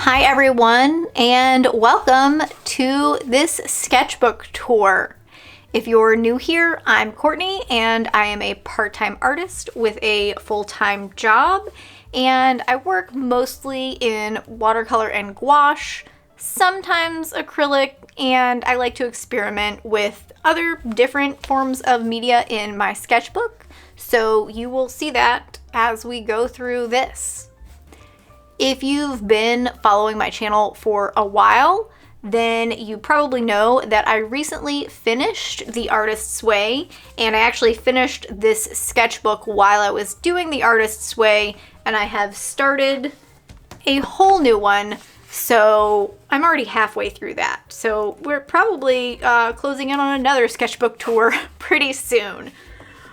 Hi everyone, and welcome to this sketchbook tour. If you're new here, I'm Courtney and I am a part-time artist with a full-time job, and I work mostly in watercolor and gouache, sometimes acrylic, and I like to experiment with other different forms of media in my sketchbook, so you will see that as we go through this. If you've been following my channel for a while, then you probably know that I recently finished The Artist's Way, and I actually finished this sketchbook while I was doing The Artist's Way, and I have started a whole new one, so I'm already halfway through that. So we're probably closing in on another sketchbook tour pretty soon.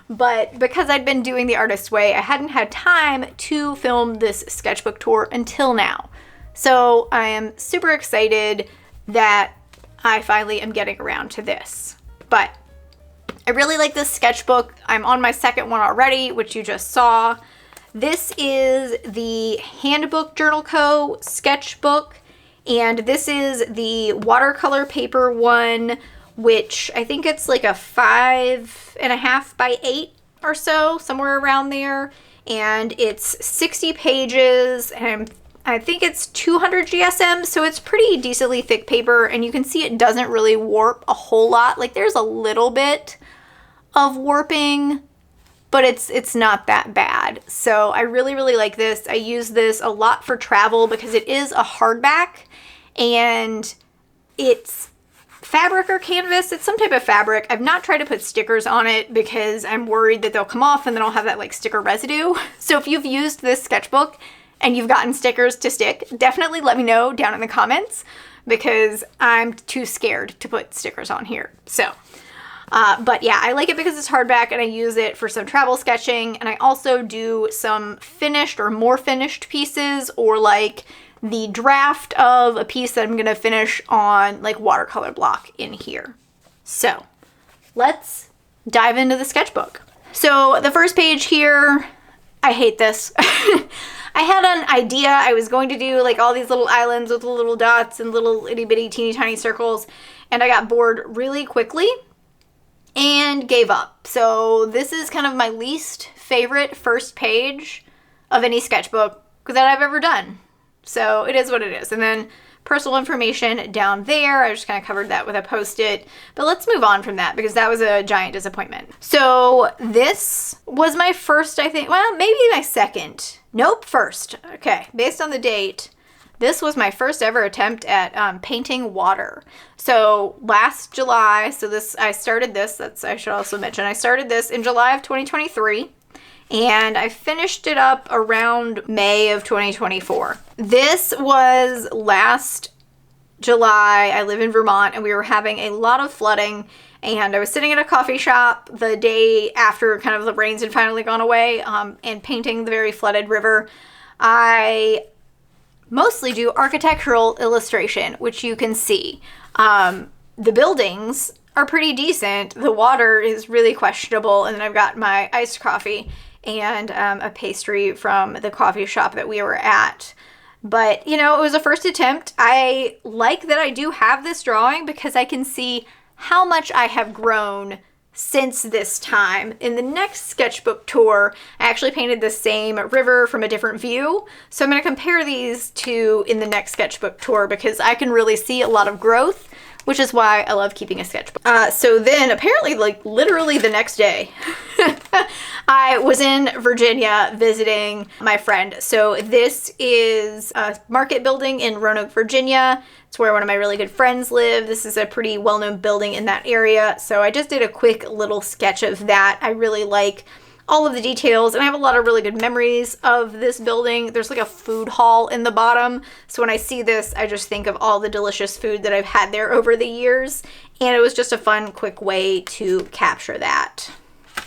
But because I'd been doing The Artist's Way, I hadn't had time to film this sketchbook tour until now. So I am super excited that I finally am getting around to this. But I really like this sketchbook. I'm on my second one already, which you just saw. This is the Handbook Journal Co. sketchbook, and this is the watercolor paper one, which I think it's like a 5.5 by 8 or so, somewhere around there. And it's 60 pages, and I think it's 200 GSM, so it's pretty decently thick paper, and you can see it doesn't really warp a whole lot. Like, there's a little bit of warping, but it's not that bad. So I really like this. I use this a lot for travel because it is a hardback, and it's fabric or canvas. It's some type of fabric. I've not tried to put stickers on it because I'm worried that they'll come off and then I'll have that like sticker residue. So if you've used this sketchbook and you've gotten stickers to stick, definitely let me know down in the comments because I'm too scared to put stickers on here. So, but yeah, I like it because it's hardback and I use it for some travel sketching, and I also do some finished or more finished pieces, or like the draft of a piece that I'm gonna finish on like watercolor block in here. So let's dive into the sketchbook. So the first page here, I hate this. I had an idea. I was going to do like all these little islands with little dots and little itty bitty teeny tiny circles, and I got bored really quickly and gave up. So this is kind of my least favorite first page of any sketchbook that I've ever done. So it is what it is. And then personal information down there, I just kind of covered that with a Post-it. But let's move on from that because that was a giant disappointment. So this was my first, I think, well, maybe my second. Nope, first. Okay, based on the date, this was my first ever attempt at painting water. So last July, I started this, I should also mention, I started this in July of 2023. And I finished it up around May of 2024. This was last July. I live in Vermont, and we were having a lot of flooding, and I was sitting at a coffee shop the day after kind of the rains had finally gone away, and painting the very flooded river. I mostly do architectural illustration, which you can see. The buildings are pretty decent. The water is really questionable, and then I've got my iced coffee and a pastry from the coffee shop that we were at. But, you know, it was a first attempt. I like that I do have this drawing because I can see how much I have grown since this time. In the next sketchbook tour, I actually painted the same river from a different view. So I'm going to compare these two in the next sketchbook tour because I can really see a lot of growth, which is why I love keeping a sketchbook. So then apparently like literally the next day, I was in Virginia visiting my friend. So this is a market building in Roanoke, Virginia. It's where one of my really good friends live. This is a pretty well-known building in that area. So I just did a quick little sketch of that. I really like all of the details, and I have a lot of really good memories of this building. There's like a food hall in the bottom, so when I see this, I just think of all the delicious food that I've had there over the years, and it was just a fun, quick way to capture that.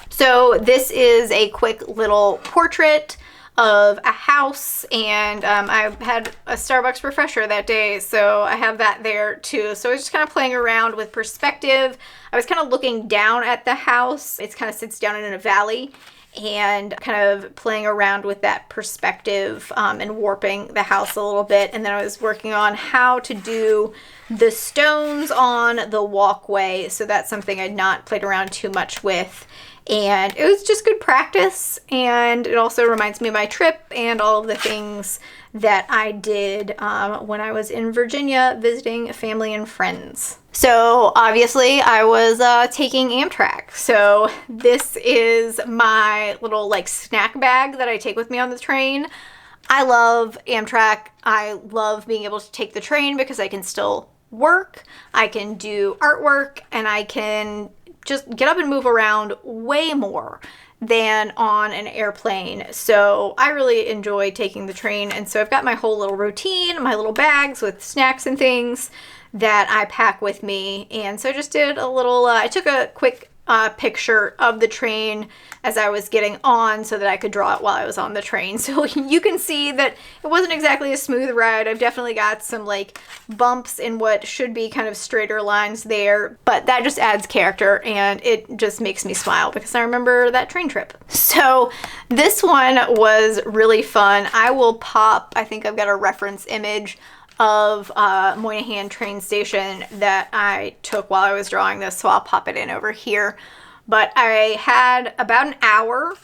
So this is a quick little portrait of a house, and I had a Starbucks refresher that day, so I have that there too. So I was just kind of playing around with perspective. I was kind of looking down at the house. It kind of sits down in a valley, and kind of playing around with that perspective and warping the house a little bit. And then I was working on how to do the stones on the walkway. So that's something I'd not played around too much with. And it was just good practice, and it also reminds me of my trip and all of the things that I did when I was in Virginia visiting family and friends. So obviously I was taking Amtrak. So this is my little like snack bag that I take with me on the train. I love Amtrak. I love being able to take the train because I can still work, I can do artwork, and I can just get up and move around way more than on an airplane. So I really enjoy taking the train. And so I've got my whole little routine, my little bags with snacks and things that I pack with me. And so I just did a little, I took a quick picture of the train as I was getting on so that I could draw it while I was on the train. So you can see that it wasn't exactly a smooth ride. I've definitely got some like bumps in what should be kind of straighter lines there, but that just adds character and it just makes me smile because I remember that train trip. So this one was really fun. I will pop, I think I've got a reference image of Moynihan train station that I took while I was drawing this, so I'll pop it in over here. But I had about an hour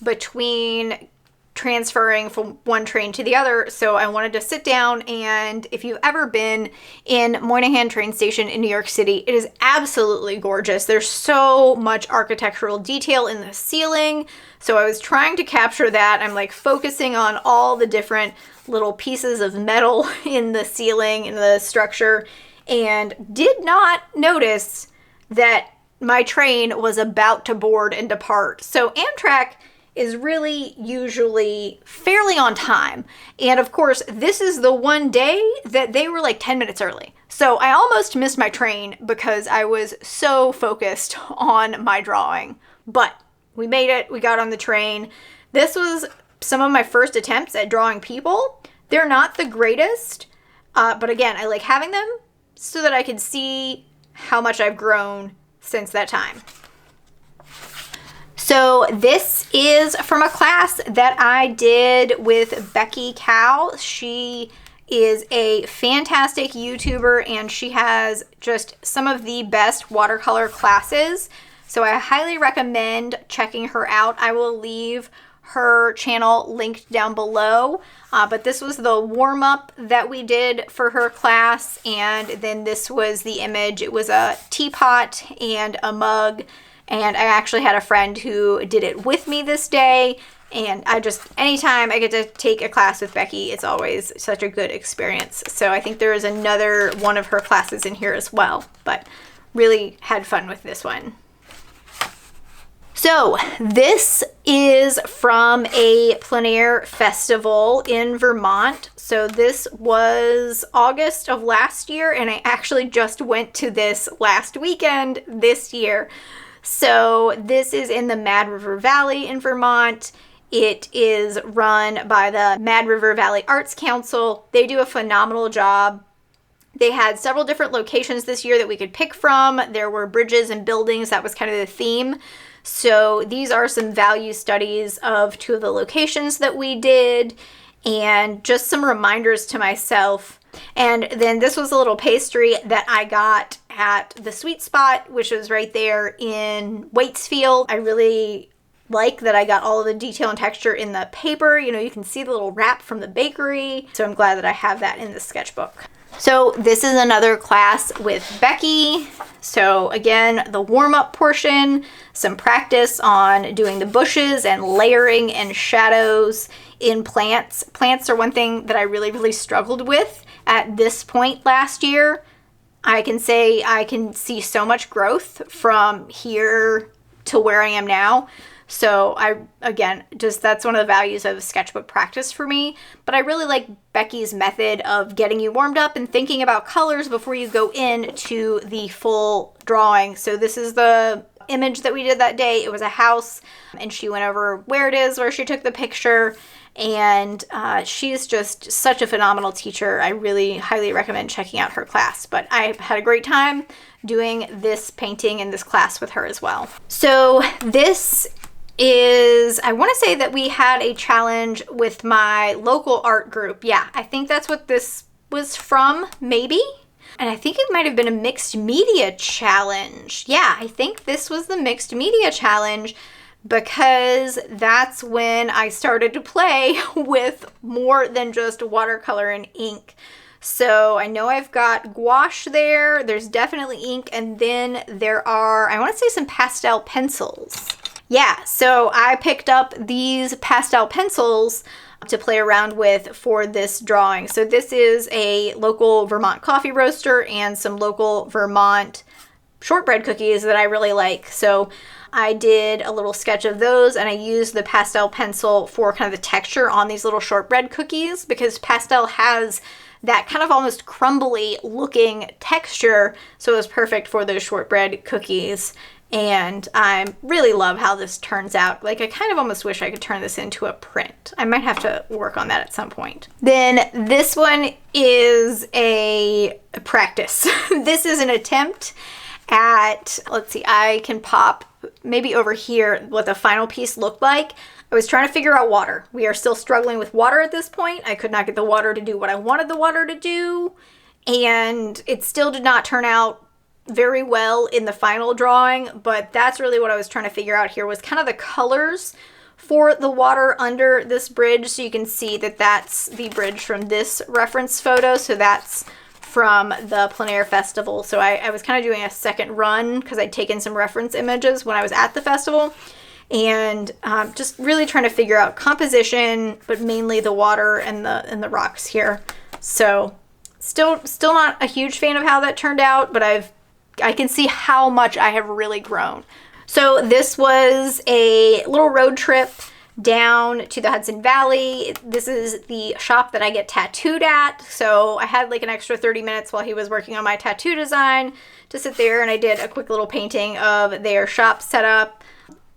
between transferring from one train to the other, so I wanted to sit down. And if you've ever been in Moynihan train station in New York City, it is absolutely gorgeous. There's so much architectural detail in the ceiling, so I was trying to capture that. I'm like focusing on all the different little pieces of metal in the ceiling, in the structure, and did not notice that my train was about to board and depart. So Amtrak is really usually fairly on time. And of course, this is the one day that they were like 10 minutes early. So I almost missed my train because I was so focused on my drawing. But we made it, we got on the train. This was some of my first attempts at drawing people. They're not the greatest, but again, I like having them so that I can see how much I've grown since that time. So this is from a class that I did with Becky Cow. She is a fantastic YouTuber and she has just some of the best watercolor classes. So I highly recommend checking her out. I will leave her channel linked down below, but this was the warm-up that we did for her class, and then this was the image. It was a teapot and a mug, and I actually had a friend who did it with me this day, and I just, anytime I get to take a class with Becky, it's always such a good experience. So I think there is another one of her classes in here as well, but really had fun with this one. So this is from a plein air festival in Vermont. So this was August of last year, and I actually just went to this last weekend this year. So this is in the Mad River Valley in Vermont. It is run by the Mad River Valley Arts Council. They do a phenomenal job. They had several different locations this year that we could pick from. There were bridges and buildings. That was kind of the theme. So these are some value studies of two of the locations that we did and just some reminders to myself. And then this was a little pastry that I got at the Sweet Spot, which was right there in Waitsfield. I really like that I got all of the detail and texture in the paper. You know, you can see the little wrap from the bakery. So I'm glad that I have that in the sketchbook. So this is another class with Becky. So again, the warm-up portion, some practice on doing the bushes and layering and shadows in plants. Plants are one thing that I really struggled with at this point last year. I can say I can see so much growth from here to where I am now. So that's one of the values of sketchbook practice for me. But I really like Becky's method of getting you warmed up and thinking about colors before you go into the full drawing. So this is the image that we did that day. It was a house, and she went over where it is, where she took the picture. And she's just such a phenomenal teacher. I really highly recommend checking out her class. But I had a great time doing this painting in this class with her as well. So this is, I want to say that we had a challenge with my local art group. Yeah, I think that's what this was from, maybe. And I think it might have been a mixed media challenge. Yeah, I think this was the mixed media challenge, because that's when I started to play with more than just watercolor and ink. So I know I've got gouache there, there's definitely ink, and then there are, I want to say, some pastel pencils. Yeah, so I picked up these pastel pencils to play around with for this drawing. So this is a local Vermont coffee roaster and some local Vermont shortbread cookies that I really like. So I did a little sketch of those, and I used the pastel pencil for kind of the texture on these little shortbread cookies, because pastel has that kind of almost crumbly looking texture, so it was perfect for those shortbread cookies. And I really love how this turns out. Like, I kind of almost wish I could turn this into a print. I might have to work on that at some point. Then this one is a practice. This is an attempt at, let's see, I can pop maybe over here what the final piece looked like. I was trying to figure out water. We are still struggling with water at this point. I could not get the water to do what I wanted the water to do, and it still did not turn out very well in the final drawing, but that's really what I was trying to figure out here, was kind of the colors for the water under this bridge. So you can see that that's the bridge from this reference photo. So that's from the plein air festival. So I was kind of doing a second run because I'd taken some reference images when I was at the festival, and just really trying to figure out composition, but mainly the water and the rocks here. So still not a huge fan of how that turned out, but I can see how much I have really grown. So this was a little road trip down to the Hudson Valley. This is the shop that I get tattooed at. So I had like an extra 30 minutes while he was working on my tattoo design to sit there, and I did a quick little painting of their shop setup.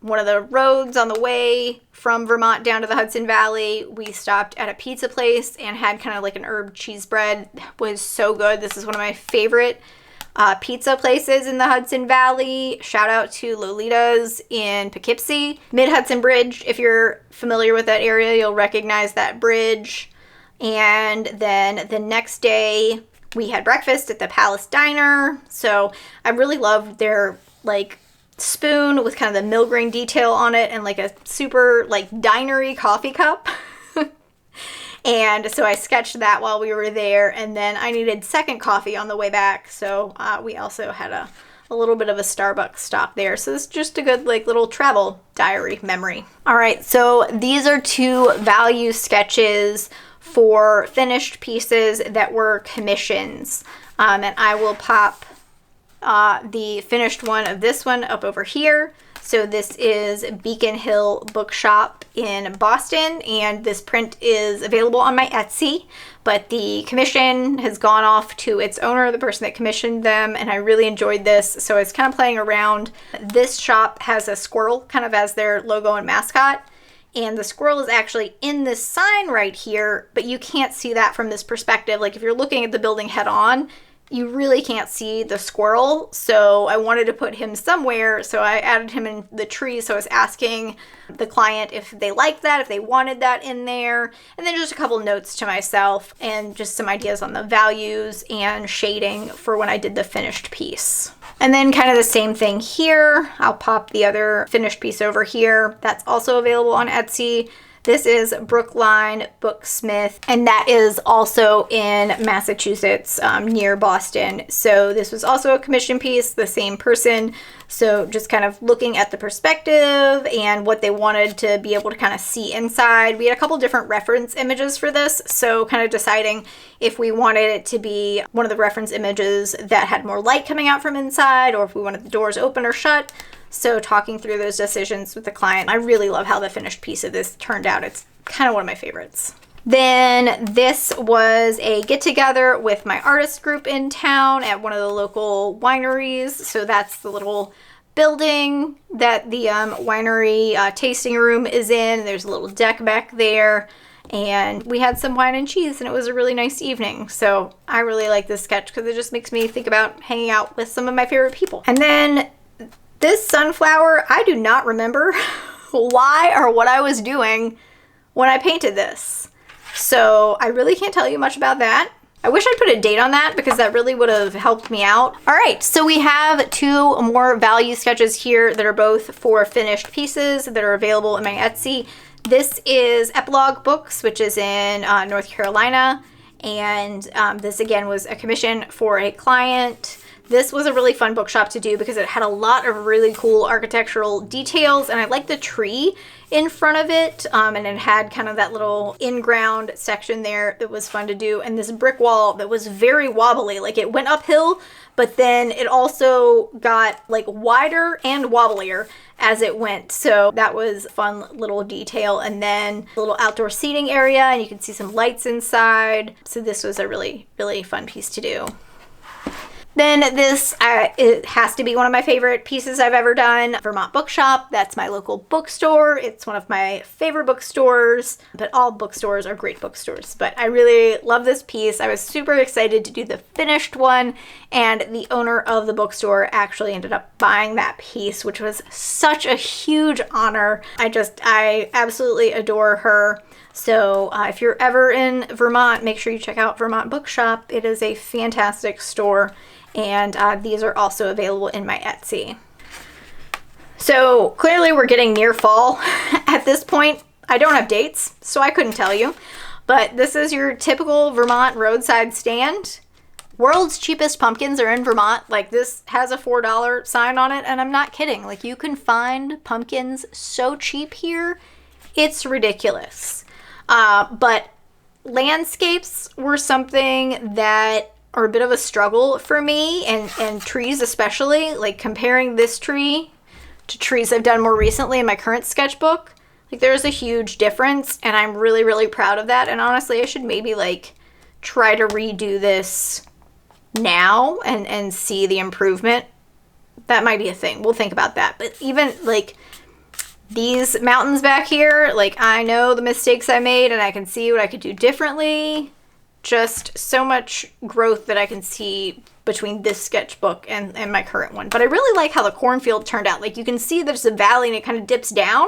One of the roads on the way from Vermont down to the Hudson Valley, we stopped at a pizza place and had kind of like an herb cheese bread. It was so good. This is one of my favorite pizza places in the Hudson Valley. Shout out to Lolita's in Poughkeepsie. Mid-Hudson Bridge, if you're familiar with that area, you'll recognize that bridge. And then the next day, we had breakfast at the Palace Diner. So I really loved their like spoon with kind of the mill grain detail on it, and like a super like dinery coffee cup. And so I sketched that while we were there, and then I needed second coffee on the way back, so we also had a little bit of a Starbucks stop there. So it's just a good like little travel diary memory. All right, so these are two value sketches for finished pieces that were commissions, and I will pop the finished one of this one up over here. So this is Beacon Hill Bookshop in Boston, and this print is available on my Etsy, but the commission has gone off to its owner, the person that commissioned them, and I really enjoyed this. So I was kind of playing around. This shop has a squirrel kind of as their logo and mascot, and the squirrel is actually in this sign right here, but you can't see that from this perspective. Like if you're looking at the building head on, you really can't see the squirrel, so I wanted to put him somewhere, so I added him in the tree. So I was asking the client if they liked that, if they wanted that in there, and then just a couple notes to myself and just some ideas on the values and shading for when I did the finished piece. And then kind of the same thing here. I'll pop the other finished piece over here. That's also available on Etsy. This is Brookline Booksmith, and that is also in Massachusetts, near Boston. So this was also a commission piece, the same person. So just kind of looking at the perspective and what they wanted to be able to kind of see inside. We had a couple different reference images for this, so kind of deciding if we wanted it to be one of the reference images that had more light coming out from inside, or if we wanted the doors open or shut. So talking through those decisions with the client, I really love how the finished piece of this turned out. It's kind of one of my favorites. Then this was a get together with my artist group in town at one of the local wineries. So that's the little building that the winery tasting room is in. There's a little deck back there, and we had some wine and cheese, and it was a really nice evening. So I really like this sketch because it just makes me think about hanging out with some of my favorite people. And then this sunflower, I do not remember why or what I was doing when I painted this. So I really can't tell you much about that. I wish I'd put a date on that because that really would have helped me out. All right, so we have two more value sketches here that are both for finished pieces that are available in my Etsy. This is Epilogue Books, which is in North Carolina. And this again was a commission for a client. This was a really fun bookshop to do because it had a lot of really cool architectural details, and I like the tree in front of it, and it had kind of that little in-ground section there that was fun to do, and this brick wall that was very wobbly. Like, it went uphill, but then it also got like wider and wobblier as it went. So that was a fun little detail. And then a little outdoor seating area, and you can see some lights inside. So this was a really, really fun piece to do. Then this, it has to be one of my favorite pieces I've ever done. Vermont Bookshop, that's my local bookstore. It's one of my favorite bookstores, but all bookstores are great bookstores. But I really love this piece. I was super excited to do the finished one, and the owner of the bookstore actually ended up buying that piece, which was such a huge honor. I absolutely adore her. So if you're ever in Vermont, make sure you check out Vermont Bookshop. It is a fantastic store. And these are also available in my Etsy. So clearly we're getting near fall at this point. I don't have dates, so I couldn't tell you. But this is your typical Vermont roadside stand. World's cheapest pumpkins are in Vermont. Like, this has a $4 sign on it, and I'm not kidding. Like, you can find pumpkins so cheap here. It's ridiculous. But landscapes were something that are a bit of a struggle for me, and trees especially. Like, comparing this tree to trees I've done more recently in my current sketchbook, like, there's a huge difference, and I'm really, really proud of that. And honestly, I should maybe like try to redo this now and see the improvement. That might be a thing. We'll think about that. But even like these mountains back here, like, I know the mistakes I made and I can see what I could do differently. Just so much growth that I can see between this sketchbook and my current one. But I really like how the cornfield turned out. Like, you can see there's a valley and it kind of dips down.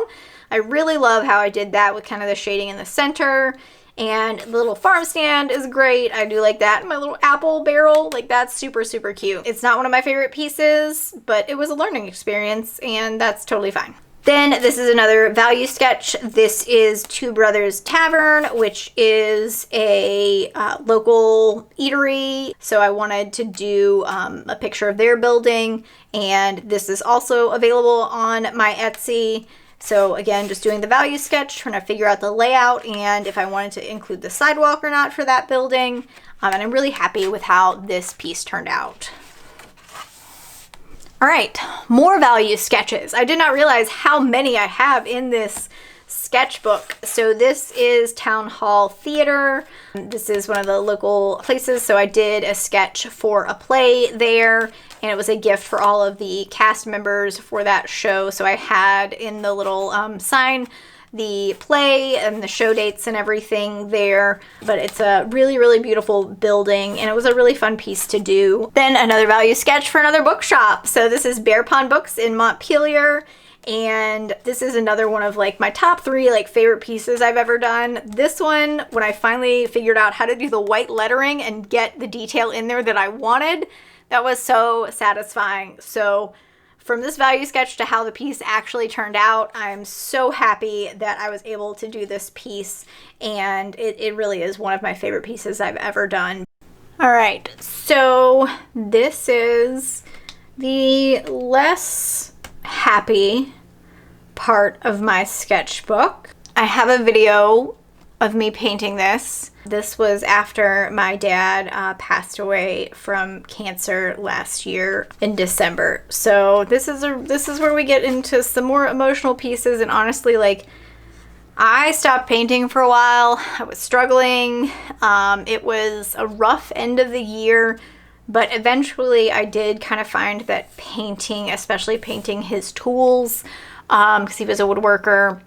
I really love how I did that with kind of the shading in the center. And the little farm stand is great. I do like that. And my little apple barrel, like, that's super, super cute. It's not one of my favorite pieces, but it was a learning experience, and that's totally fine. Then this is another value sketch. This is Two Brothers Tavern, which is a local eatery. So I wanted to do a picture of their building, and this is also available on my Etsy. So again, just doing the value sketch, trying to figure out the layout and if I wanted to include the sidewalk or not for that building. And I'm really happy with how this piece turned out. All right, more value sketches. I did not realize how many I have in this sketchbook. So this is Town Hall Theater. This is one of the local places. So I did a sketch for a play there, and it was a gift for all of the cast members for that show. So I had in the little sign the play and the show dates and everything there. But it's a really, really beautiful building, and it was a really fun piece to do. Then another value sketch for another bookshop. So this is Bear Pond Books in Montpelier. And this is another one of like my top 3 like favorite pieces I've ever done. This one, when I finally figured out how to do the white lettering and get the detail in there that I wanted, that was so satisfying. So from this value sketch to how the piece actually turned out, I'm so happy that I was able to do this piece, and it really is one of my favorite pieces I've ever done. All right, so this is the less happy part of my sketchbook. I have a video of me painting this. This was after my dad passed away from cancer last year in December. So this is where we get into some more emotional pieces, and honestly, like, I stopped painting for a while. I was struggling. It was a rough end of the year. But eventually I did kind of find that painting, especially painting his tools, because he was a woodworker,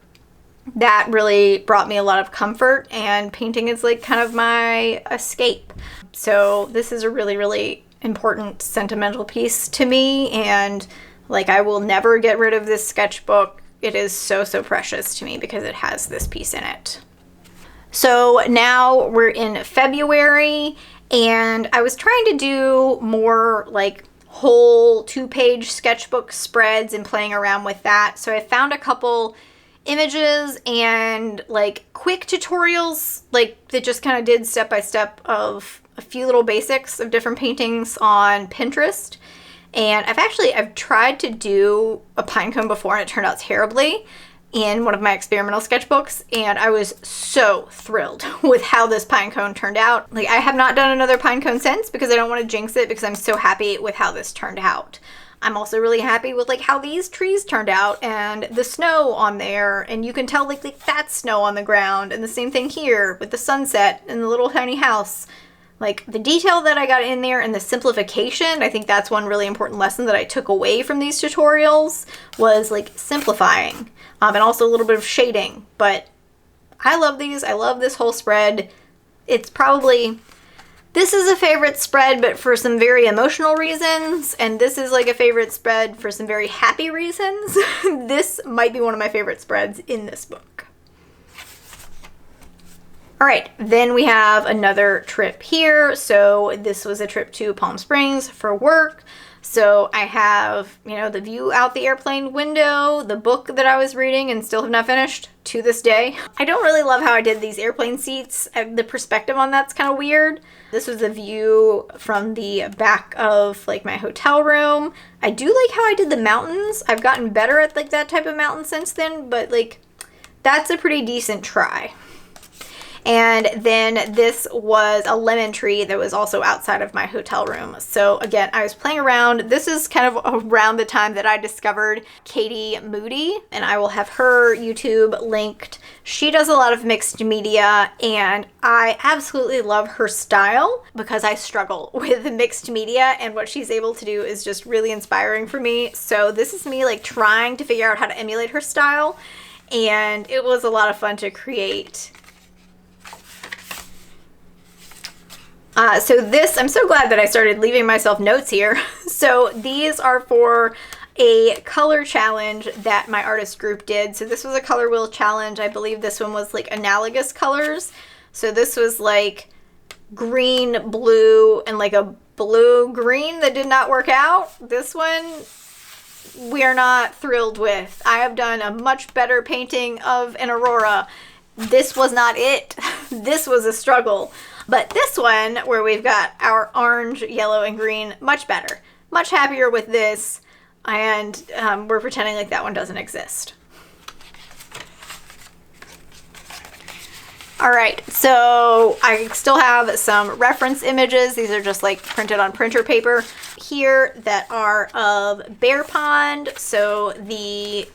that really brought me a lot of comfort, and painting is like kind of my escape. So this is a really, really important sentimental piece to me, and like I will never get rid of this sketchbook. It is so, so precious to me because it has this piece in it. So now we're in February, and I was trying to do more like whole 2-page sketchbook spreads and playing around with that. So I found a couple images and like quick tutorials like that just kind of did step by step of a few little basics of different paintings on Pinterest. And I've tried to do a pine cone before and it turned out terribly in one of my experimental sketchbooks, and I was so thrilled with how this pine cone turned out. Like, I have not done another pine cone since because I don't want to jinx it, because I'm so happy with how this turned out. I'm also really happy with like how these trees turned out and the snow on there, and you can tell like that's snow on the ground, and the same thing here with the sunset and the little tiny house. Like the detail that I got in there and the simplification, I think that's one really important lesson that I took away from these tutorials, was like simplifying, and also a little bit of shading. But I love these. I love this whole spread. It's probably, this is a favorite spread, but for some very emotional reasons, and this is like a favorite spread for some very happy reasons. This might be one of my favorite spreads in this book. All right, then we have another trip here. So this was a trip to Palm Springs for work. So I have, you know, the view out the airplane window, the book that I was reading and still have not finished to this day. I don't really love how I did these airplane seats. The perspective on that's kind of weird. This was a view from the back of like my hotel room. I do like how I did the mountains. I've gotten better at like that type of mountain since then, but like that's a pretty decent try. And then this was a lemon tree that was also outside of my hotel room. So again, I was playing around. This is kind of around the time that I discovered Katie Moody, and I will have her YouTube linked. She does a lot of mixed media, and I absolutely love her style because I struggle with mixed media, and what she's able to do is just really inspiring for me. So this is me like trying to figure out how to emulate her style, and it was a lot of fun to create. So this, I'm so glad that I started leaving myself notes here. So these are for a color challenge that my artist group did. So this was a color wheel challenge. I believe this one was like analogous colors. So this was like green, blue, and like a blue green that did not work out. This one we are not thrilled with. I have done a much better painting of an aurora. This was not it. This was a struggle. But this one, where we've got our orange, yellow, and green, much better. Much happier with this, and we're pretending like that one doesn't exist. All right, so I still have some reference images. These are just like printed on printer paper here that are of Bear Pond. So the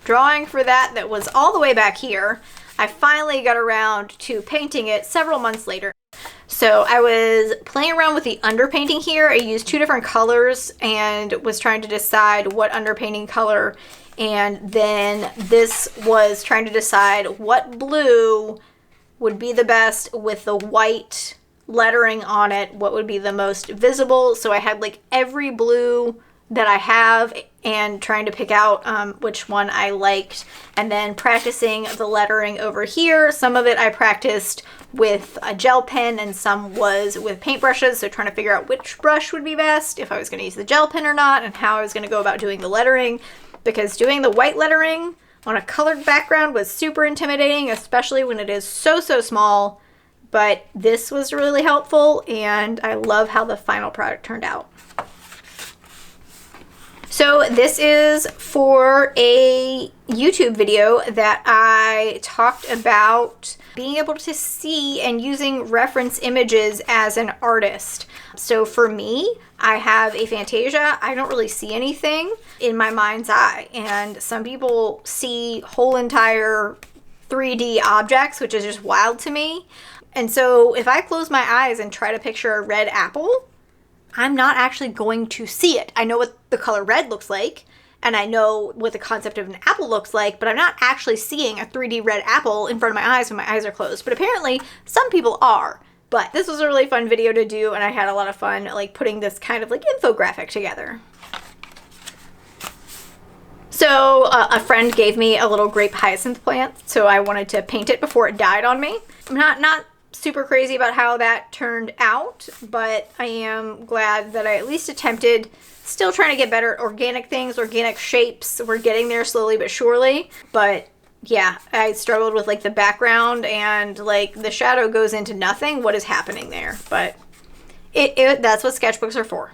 drawing for that was all the way back here. I finally got around to painting it several months later. So I was playing around with the underpainting here. I used 2 different colors and was trying to decide what underpainting color. And then this was trying to decide what blue would be the best with the white lettering on it, what would be the most visible. So I had like every blue that I have and trying to pick out which one I liked, and then practicing the lettering over here. Some of it I practiced with a gel pen and some was with paintbrushes, so trying to figure out which brush would be best, if I was going to use the gel pen or not, and how I was going to go about doing the lettering, because doing the white lettering on a colored background was super intimidating, especially when it is so small. But this was really helpful, and I love how the final product turned out. So this is for a YouTube video that I talked about being able to see and using reference images as an artist. So for me, I have aphantasia. I don't really see anything in my mind's eye. And some people see whole entire 3D objects, which is just wild to me. And so if I close my eyes and try to picture a red apple, I'm not actually going to see it. I know what the color red looks like, and I know what the concept of an apple looks like, but I'm not actually seeing a 3D red apple in front of my eyes when my eyes are closed. But apparently some people are. But this was a really fun video to do, and I had a lot of fun like putting this kind of like infographic together. So a friend gave me a little grape hyacinth plant, so I wanted to paint it before it died on me. I'm not super crazy about how that turned out, but I am glad that I at least attempted. Still trying to get better at organic things, organic shapes. We're getting there slowly but surely. But yeah, I struggled with like the background and like the shadow goes into nothing. What is happening there? But that's what sketchbooks are for.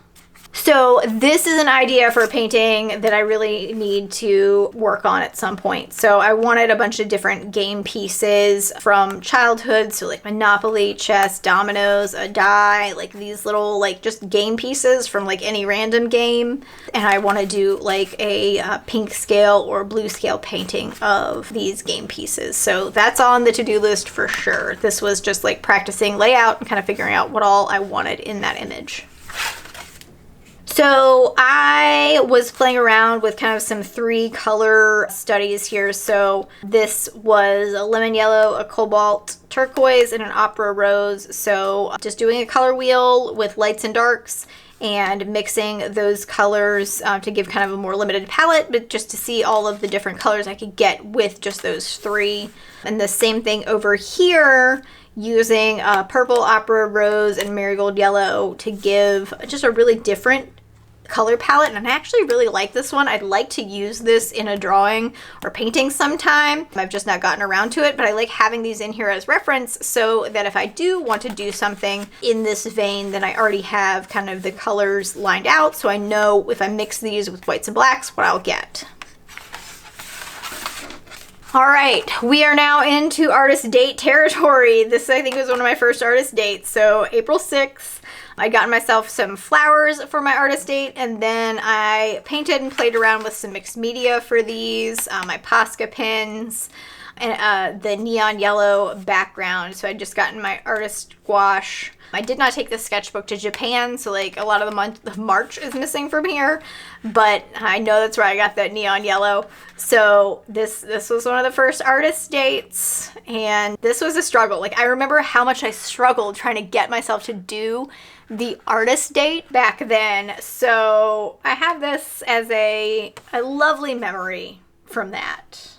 So this is an idea for a painting that I really need to work on at some point. So I wanted a bunch of different game pieces from childhood. So like Monopoly, chess, dominoes, a die, like these little like just game pieces from like any random game. And I want to do like a pink scale or blue scale painting of these game pieces. So that's on the to-do list for sure. This was just like practicing layout and kind of figuring out what all I wanted in that image. So I was playing around with kind of some 3 color studies here. So this was a lemon yellow, a cobalt turquoise, and an opera rose. So just doing a color wheel with lights and darks and mixing those colors to give kind of a more limited palette, but just to see all of the different colors I could get with just those 3. And the same thing over here, using purple, opera rose, and marigold yellow to give just a really different color palette. And I actually really like this one. I'd like to use this in a drawing or painting sometime. I've just not gotten around to it, but I like having these in here as reference so that if I do want to do something in this vein, then I already have kind of the colors lined out, so I know if I mix these with whites and blacks what I'll get. All right, we are now into artist date territory. This I think was one of my first artist dates. So April 6th, I got myself some flowers for my artist date, and then I painted and played around with some mixed media for these, my Posca pins, and the neon yellow background. So I just gotten my artist gouache. I did not take the sketchbook to Japan, so like a lot of the month of March is missing from here, but I know that's where I got that neon yellow. So this was one of the first artist dates, and this was a struggle. Like I remember how much I struggled trying to get myself to do the artist date back then. So I have this as a lovely memory from that.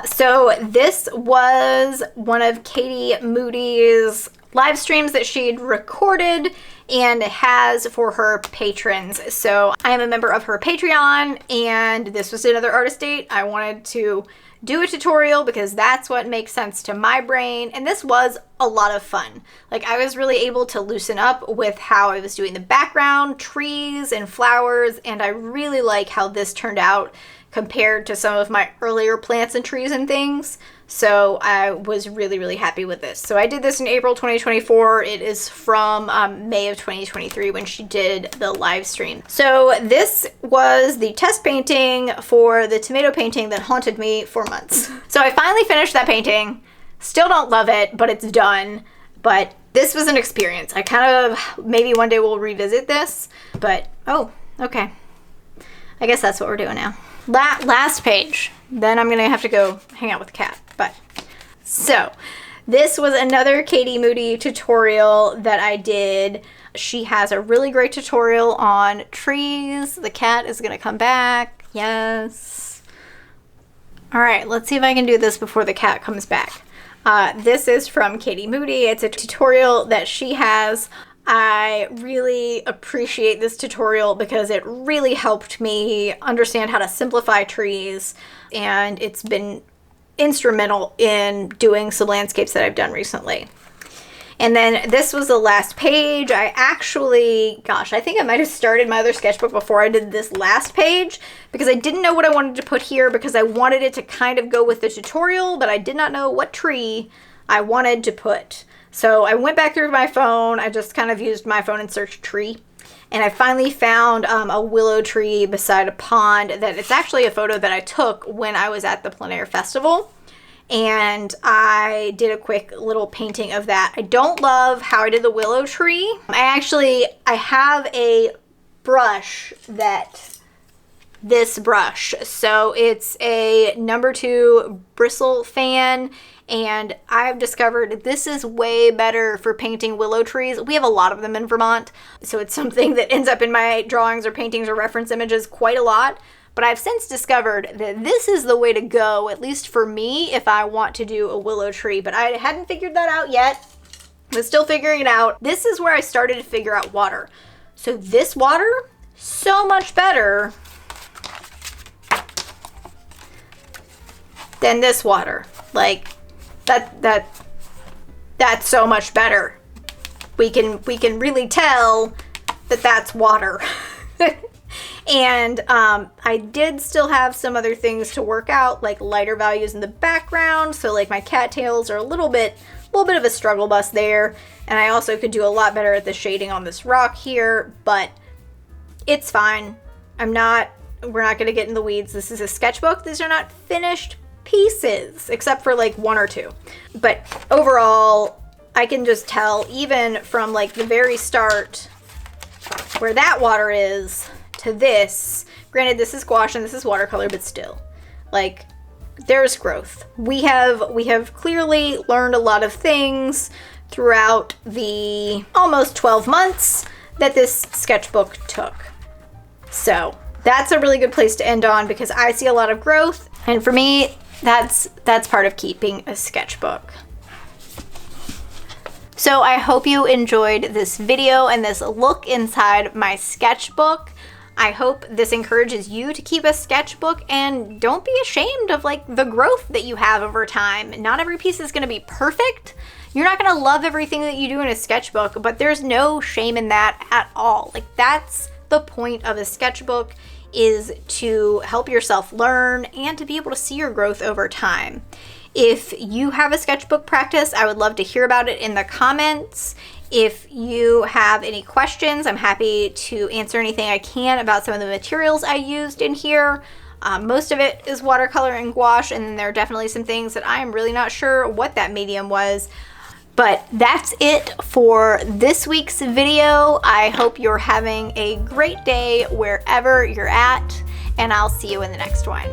So this was one of Katie Moody's live streams that she'd recorded and has for her patrons. So I am a member of her Patreon, and this was another artist date. I wanted to do a tutorial because that's what makes sense to my brain, and this was a lot of fun. Like I was really able to loosen up with how I was doing the background, trees and flowers, and I really like how this turned out compared to some of my earlier plants and trees and things. So I was really, really happy with this. So I did this in April 2024. It is from May of 2023 when she did the live stream. So this was the test painting for the tomato painting that haunted me for months. So I finally finished that painting. Still don't love it, but it's done. But this was an experience. I kind of, maybe one day we'll revisit this, but oh, okay. I guess that's what we're doing now. Last page, then I'm gonna have to go hang out with the cat. But so this was another Katie Moody tutorial that I did. She has a really great tutorial on trees. The cat is gonna come back. Yes. All right, let's see if I can do this before the cat comes back. This is from Katie Moody. It's a tutorial that she has. I really appreciate this tutorial because it really helped me understand how to simplify trees, and it's been instrumental in doing some landscapes that I've done recently. And then this was the last page. I actually, gosh, I think I might have started my other sketchbook before I did this last page because I didn't know what I wanted to put here because I wanted it to kind of go with the tutorial, but I did not know what tree I wanted to put. So I went back through my phone. I just kind of used my phone and searched tree. And I finally found a willow tree beside a pond that it's actually a photo that I took when I was at the plein air festival. and I did a quick little painting of that. I don't love how I did the willow tree. I have a brush this brush. So it's a number 2 bristle fan, and I've discovered this is way better for painting willow trees. We have a lot of them in Vermont, so it's something that ends up in my drawings or paintings or reference images quite a lot. But I've since discovered that this is the way to go, at least for me, if I want to do a willow tree. But I hadn't figured that out yet. I'm still figuring it out. This is where I started to figure out water. So this water, so much better than this water. Like that's so much better. We can really tell that that's water. And I did still have some other things to work out, like lighter values in the background. So like my cattails are a little bit of a struggle bus there. And I also could do a lot better at the shading on this rock here, but it's fine. We're not gonna get in the weeds. This is a sketchbook. These are not finished pieces, except for like 1 or 2. But overall, I can just tell even from like the very start where that water is to this. Granted, this is gouache and this is watercolor, but still, like, there's growth. We have clearly learned a lot of things throughout the almost 12 months that this sketchbook took. So that's a really good place to end on, because I see a lot of growth, and for me, that's part of keeping a sketchbook. So I hope you enjoyed this video and this look inside my sketchbook. I hope this encourages you to keep a sketchbook, and don't be ashamed of like the growth that you have over time. Not every piece is going to be perfect. You're not going to love everything that you do in a sketchbook, but there's no shame in that at all. Like, that's the point of a sketchbook, is to help yourself learn and to be able to see your growth over time. If you have a sketchbook practice, I would love to hear about it in the comments. If you have any questions, I'm happy to answer anything I can about some of the materials I used in here. Most of it is watercolor and gouache, and then there are definitely some things that I am really not sure what that medium was. But that's it for this week's video. I hope you're having a great day wherever you're at, and I'll see you in the next one.